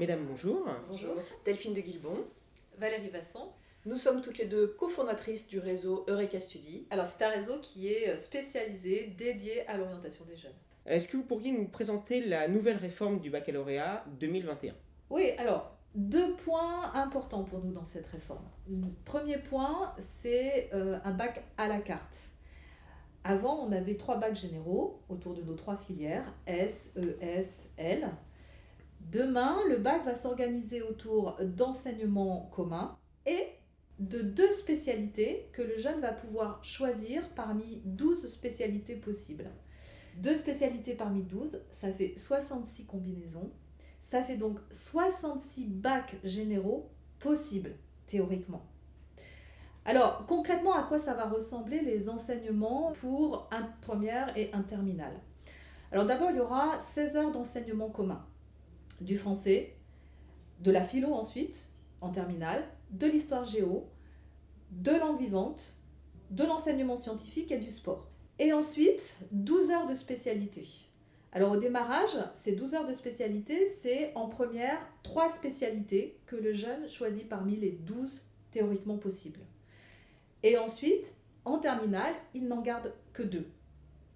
Mesdames, bonjour. Bonjour. Delphine de Guilbon. Valérie Vasson. Nous sommes toutes les deux cofondatrices du réseau Eureka Study. Alors c'est un réseau qui est spécialisé, dédié à l'orientation des jeunes. Est-ce que vous pourriez nous présenter la nouvelle réforme du baccalauréat 2021 ? Oui, alors, 2 points importants pour nous dans cette réforme. Premier point, c'est un bac à la carte. Avant, on avait 3 bacs généraux autour de nos 3 filières, S, ES, L. Demain, le bac va s'organiser autour d'enseignements communs et de 2 spécialités que le jeune va pouvoir choisir parmi 12 spécialités possibles. 2 spécialités parmi 12, ça fait 66 combinaisons. Ça fait donc 66 bacs généraux possibles, théoriquement. Alors, concrètement, à quoi ça va ressembler les enseignements pour un première et un terminal ? Alors d'abord, il y aura 16 heures d'enseignement commun. Du français, de la philo ensuite, en terminale, de l'histoire géo, de langue vivante, de l'enseignement scientifique et du sport. Et ensuite, 12 heures de spécialité. Alors au démarrage, ces 12 heures de spécialité, c'est en première 3 spécialités que le jeune choisit parmi les 12 théoriquement possibles. Et ensuite, en terminale, il n'en garde que 2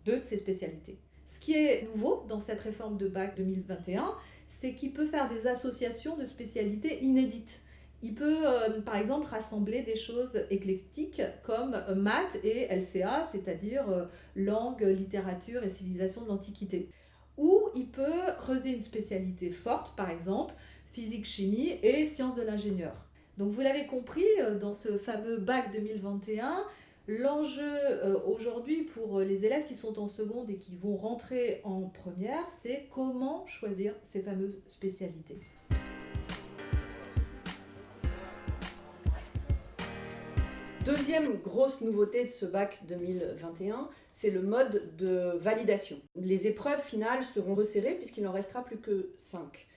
de ces spécialités. Ce qui est nouveau dans cette réforme de bac 2021, c'est qu'il peut faire des associations de spécialités inédites. Il peut, par exemple, rassembler des choses éclectiques comme maths et LCA, c'est-à-dire langue, littérature et civilisation de l'Antiquité. Ou il peut creuser une spécialité forte, par exemple, physique, chimie et sciences de l'ingénieur. Donc vous l'avez compris, dans ce fameux bac 2021, l'enjeu aujourd'hui pour les élèves qui sont en seconde et qui vont rentrer en première, c'est comment choisir ces fameuses spécialités. Deuxième grosse nouveauté de ce bac 2021, c'est le mode de validation. Les épreuves finales seront resserrées puisqu'il n'en restera plus que 5.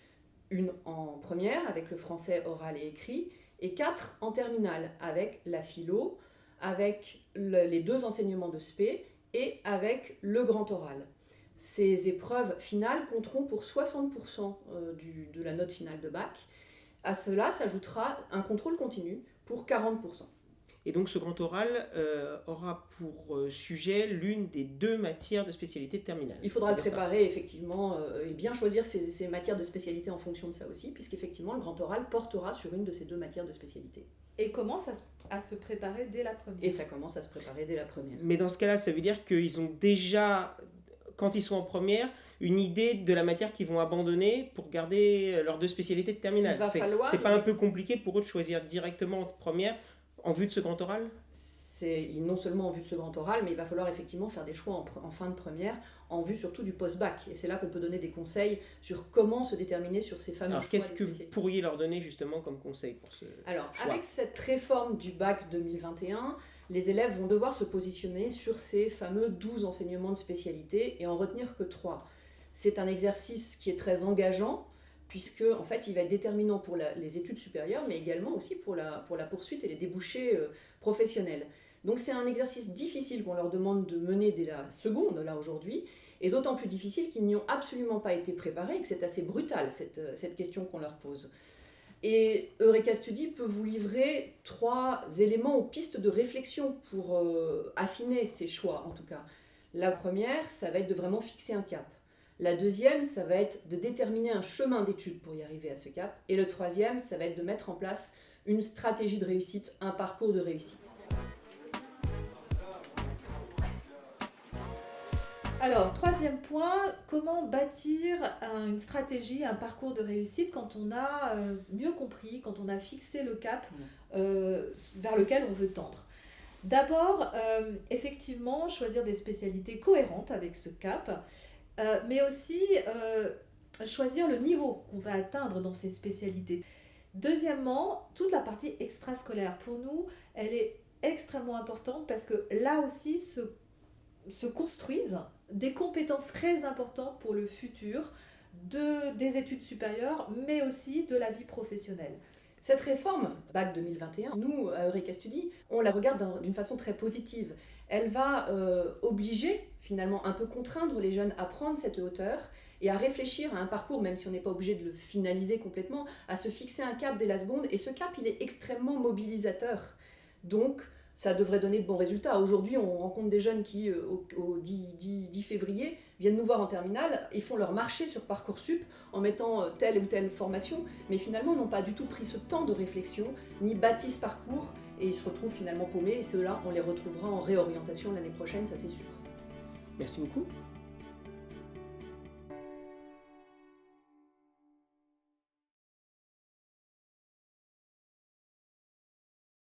Une en première avec le français oral et écrit et 4 en terminale avec la philo, avec les 2 enseignements de spé et avec le grand oral. Ces épreuves finales compteront pour 60% de la note finale de bac. À cela s'ajoutera un contrôle continu pour 40%. Et donc ce grand oral aura pour sujet l'une des 2 matières de spécialité de terminale. Il faudra le préparer effectivement et bien choisir ces matières de spécialité en fonction de ça aussi, puisqu'effectivement le grand oral portera sur une de ces 2 matières de spécialité. Et commence à se préparer dès la première. Et ça commence à se préparer dès la première. Mais dans ce cas-là, ça veut dire qu'ils ont déjà, quand ils sont en première, une idée de la matière qu'ils vont abandonner pour garder leurs 2 spécialités de terminale. C'est pas un peu compliqué pour eux de choisir directement en première en vue de ce grand oral ? C'est non seulement en vue de ce grand oral, mais il va falloir effectivement faire des choix en fin de première, en vue surtout du post-bac. Et c'est là qu'on peut donner des conseils sur comment se déterminer sur ces fameux choix. Alors qu'est-ce que vous pourriez leur donner justement comme conseil pour ce Alors, choix ? Avec cette réforme du bac 2021, les élèves vont devoir se positionner sur ces fameux 12 enseignements de spécialité et en retenir que 3. C'est un exercice qui est très engageant, puisque en fait, il va être déterminant pour les études supérieures, mais également aussi pour la poursuite et les débouchés professionnels. Donc c'est un exercice difficile qu'on leur demande de mener dès la seconde, là aujourd'hui, et d'autant plus difficile qu'ils n'y ont absolument pas été préparés et que c'est assez brutal cette question qu'on leur pose. Et Eureka Study peut vous livrer 3 éléments ou pistes de réflexion pour affiner ces choix en tout cas. La première, ça va être de vraiment fixer un cap. La deuxième, ça va être de déterminer un chemin d'études pour y arriver à ce cap. Et le troisième, ça va être de mettre en place une stratégie de réussite, un parcours de réussite. Alors, 3e point, comment bâtir une stratégie, un parcours de réussite quand on a mieux compris, quand on a fixé le cap vers lequel on veut tendre. D'abord, effectivement, choisir des spécialités cohérentes avec ce cap, mais aussi choisir le niveau qu'on va atteindre dans ces spécialités. Deuxièmement, toute la partie extrascolaire, pour nous, elle est extrêmement importante parce que là aussi se construisent des compétences très importantes pour le futur des études supérieures, mais aussi de la vie professionnelle. Cette réforme, Bac 2021, nous, à Eureka Study, on la regarde d'une façon très positive. Elle va obliger, finalement, un peu contraindre les jeunes à prendre cette hauteur et à réfléchir à un parcours, même si on n'est pas obligé de le finaliser complètement, à se fixer un cap dès la seconde. Et ce cap, il est extrêmement mobilisateur. Donc, ça devrait donner de bons résultats. Aujourd'hui, on rencontre des jeunes qui, au 10 février, viennent nous voir en terminale et font leur marché sur Parcoursup en mettant telle ou telle formation, mais finalement n'ont pas du tout pris ce temps de réflexion, ni bâti ce parcours, et ils se retrouvent finalement paumés. Et ceux-là, on les retrouvera en réorientation l'année prochaine, ça c'est sûr. Merci beaucoup.